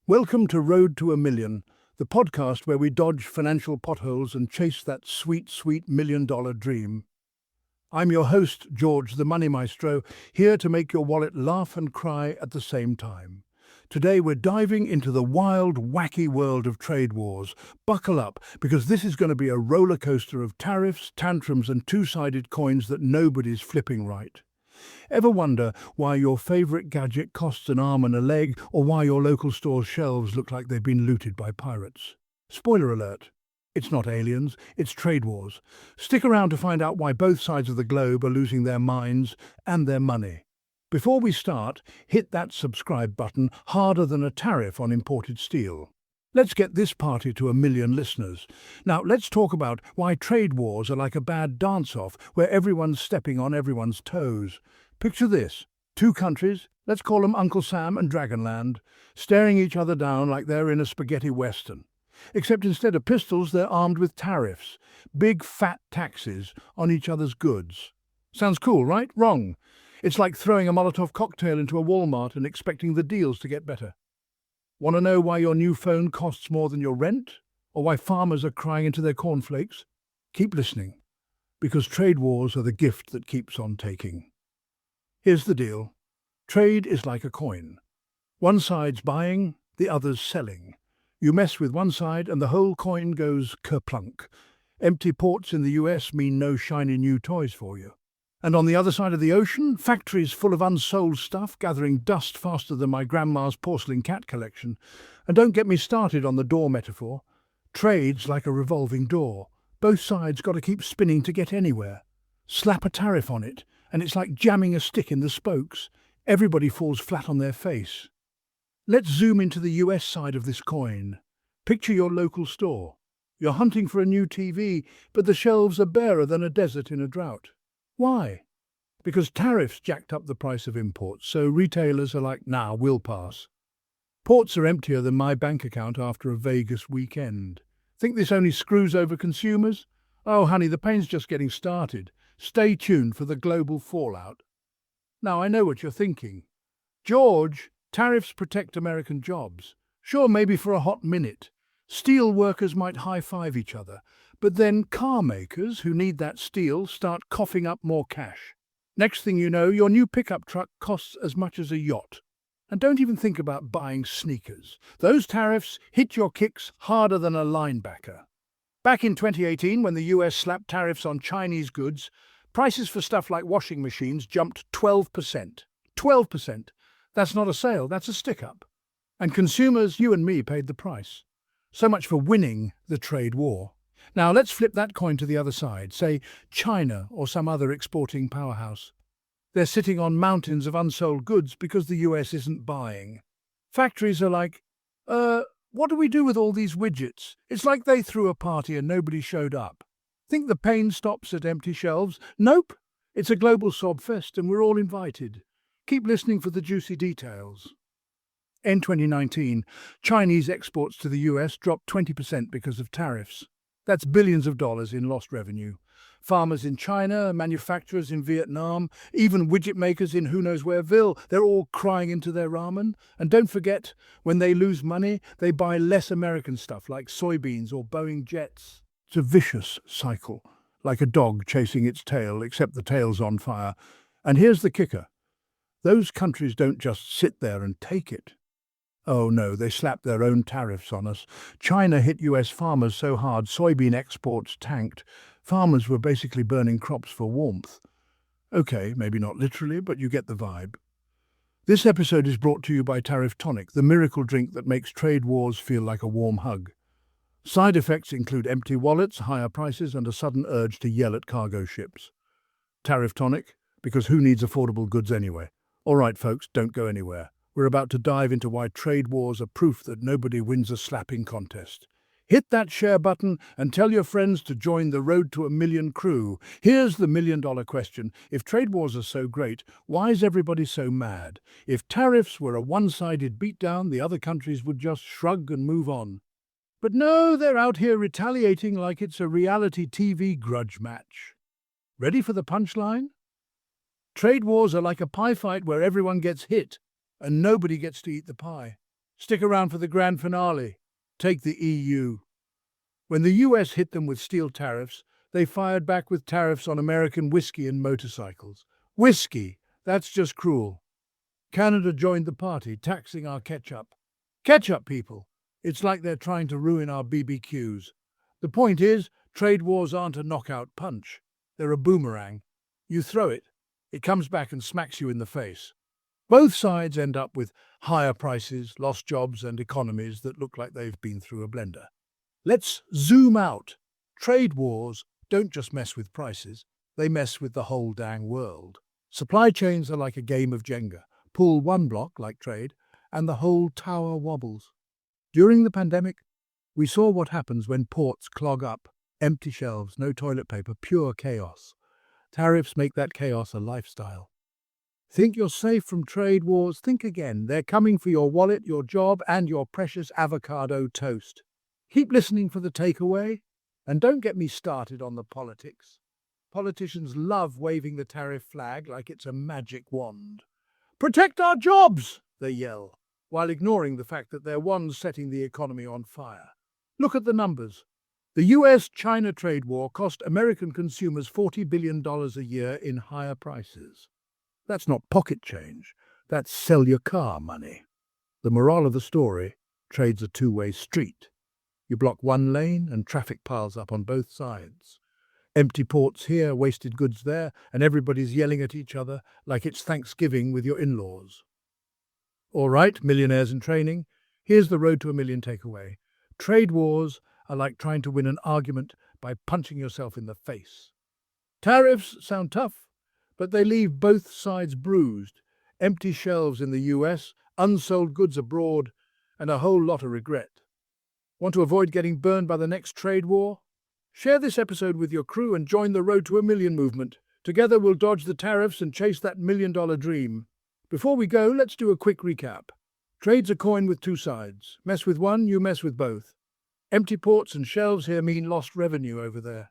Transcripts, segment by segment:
Welcome to Road to a Million, the podcast where we dodge financial potholes and chase that sweet, sweet $1 million dream. I'm your host, George the Money Maestro, here to make your wallet laugh and cry at the same time. Today we're diving into the wild, wacky world of trade wars. Buckle up, because this is going to be a roller coaster of tariffs, tantrums, and two-sided coins that nobody's flipping right. Ever wonder why your favourite gadget costs an arm and a leg, or why your local store's shelves look like they've been looted by pirates? Spoiler alert. It's not aliens, it's trade wars. Stick around to find out why both sides of the globe are losing their minds and their money. Before we start, hit that subscribe button harder than a tariff on imported steel. Let's get this party to 1 million listeners. Now, let's talk about why trade wars are like a bad dance-off where everyone's stepping on everyone's toes. Picture this. Two countries, let's call them Uncle Sam and Dragonland, staring each other down like they're in a spaghetti western. Except instead of pistols, they're armed with tariffs, big fat taxes on each other's goods. Sounds cool, right? Wrong. It's like throwing a Molotov cocktail into a Walmart and expecting the deals to get better. Want to know why your new phone costs more than your rent? Or why farmers are crying into their cornflakes? Keep listening, because trade wars are the gift that keeps on taking. Here's the deal. Trade is like a coin. One side's buying, the other's selling. You mess with one side and the whole coin goes kerplunk. Empty ports in the US mean no shiny new toys for you. And on the other side of the ocean, factories full of unsold stuff gathering dust faster than my grandma's porcelain cat collection. And don't get me started on the door metaphor. Trade's like a revolving door. Both sides got to keep spinning to get anywhere. Slap a tariff on it, and it's like jamming a stick in the spokes. Everybody falls flat on their face. Let's zoom into the US side of this coin. Picture your local store. You're hunting for a new TV, but the shelves are barer than a desert in a drought. Why? Because tariffs jacked up the price of imports, so retailers are like, nah, we'll pass. Ports are emptier than my bank account after a Vegas weekend. Think this only screws over consumers? Oh, honey, the pain's just getting started. Stay tuned for the global fallout. Now, I know what you're thinking. George, tariffs protect American jobs. Sure, maybe for a hot minute. Steel workers might high-five each other, but then car makers who need that steel start coughing up more cash. Next thing you know, your new pickup truck costs as much as a yacht. And don't even think about buying sneakers. Those tariffs hit your kicks harder than a linebacker. Back in 2018, when the US slapped tariffs on Chinese goods, prices for stuff like washing machines jumped 12%. 12%. That's not a sale, that's a stick-up. And consumers, you and me, paid the price. So much for winning the trade war. Now let's flip that coin to the other side, say China or some other exporting powerhouse. They're sitting on mountains of unsold goods because the US isn't buying. Factories are like, what do we do with all these widgets? It's like they threw a party and nobody showed up. Think the pain stops at empty shelves? Nope. It's a global sobfest and we're all invited. Keep listening for the juicy details. In 2019, Chinese exports to the US dropped 20% because of tariffs. That's billions of dollars in lost revenue. Farmers in China, manufacturers in Vietnam, even widget makers in who knows whereville, they're all crying into their ramen. And don't forget, when they lose money, they buy less American stuff like soybeans or Boeing jets. It's a vicious cycle, like a dog chasing its tail, except the tail's on fire. And here's the kicker. Those countries don't just sit there and take it. Oh no, they slapped their own tariffs on us. China hit US farmers so hard soybean exports tanked. Farmers were basically burning crops for warmth. Okay, maybe not literally, but you get the vibe. This episode is brought to you by Tariff Tonic, the miracle drink that makes trade wars feel like a warm hug. Side effects include empty wallets, higher prices, and a sudden urge to yell at cargo ships. Tariff Tonic, because who needs affordable goods anyway? All right, folks, don't go anywhere. We're about to dive into why trade wars are proof that nobody wins a slapping contest. Hit that share button and tell your friends to join the Road to a Million crew. Here's the $1 million question. If trade wars are so great, why is everybody so mad? If tariffs were a one-sided beatdown, the other countries would just shrug and move on. But no, they're out here retaliating like it's a reality TV grudge match. Ready for the punchline? Trade wars are like a pie fight where everyone gets hit and nobody gets to eat the pie. Stick around for the grand finale. Take the EU. When the US hit them with steel tariffs, they fired back with tariffs on American whiskey and motorcycles. Whiskey! That's just cruel. Canada joined the party, taxing our ketchup. Ketchup, people! It's like they're trying to ruin our BBQs. The point is, trade wars aren't a knockout punch. They're a boomerang. You throw it, it comes back and smacks you in the face. Both sides end up with higher prices, lost jobs, and economies that look like they've been through a blender. Let's zoom out. Trade wars don't just mess with prices, they mess with the whole dang world. Supply chains are like a game of Jenga. Pull one block, like trade, and the whole tower wobbles. During the pandemic, we saw what happens when ports clog up. Empty shelves, no toilet paper, pure chaos. Tariffs make that chaos a lifestyle. Think you're safe from trade wars? Think again. They're coming for your wallet, your job, and your precious avocado toast. Keep listening for the takeaway, and don't get me started on the politics. Politicians love waving the tariff flag like it's a magic wand. Protect our jobs, they yell, while ignoring the fact that they're ones setting the economy on fire. Look at the numbers. The U.S. China trade war cost American consumers $40 billion a year in higher prices. That's not pocket change, that's sell your car money. The moral of the story, trade's a two-way street. You block one lane and traffic piles up on both sides. Empty ports here, wasted goods there, and everybody's yelling at each other like it's Thanksgiving with your in-laws. All right, millionaires in training, here's the road to a million takeaway. Trade wars are like trying to win an argument by punching yourself in the face. Tariffs sound tough, but they leave both sides bruised. Empty shelves in the US, unsold goods abroad, and a whole lot of regret. Want to avoid getting burned by the next trade war? Share this episode with your crew and join the Road to a Million movement. Together we'll dodge the tariffs and chase that million-dollar dream. Before we go, let's do a quick recap. Trade's a coin with two sides. Mess with one, you mess with both. Empty ports and shelves here mean lost revenue over there.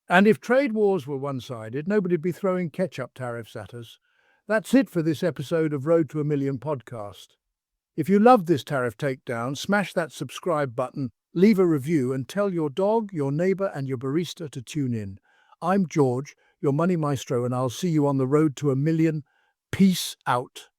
And if trade wars were one-sided, nobody'd be throwing ketchup tariffs at us. That's it for this episode of Road to a Million podcast. If you loved this tariff takedown, smash that subscribe button, leave a review, and tell your dog, your neighbor, and your barista to tune in. I'm George, your money maestro, and I'll see you on the road to a million. Peace out.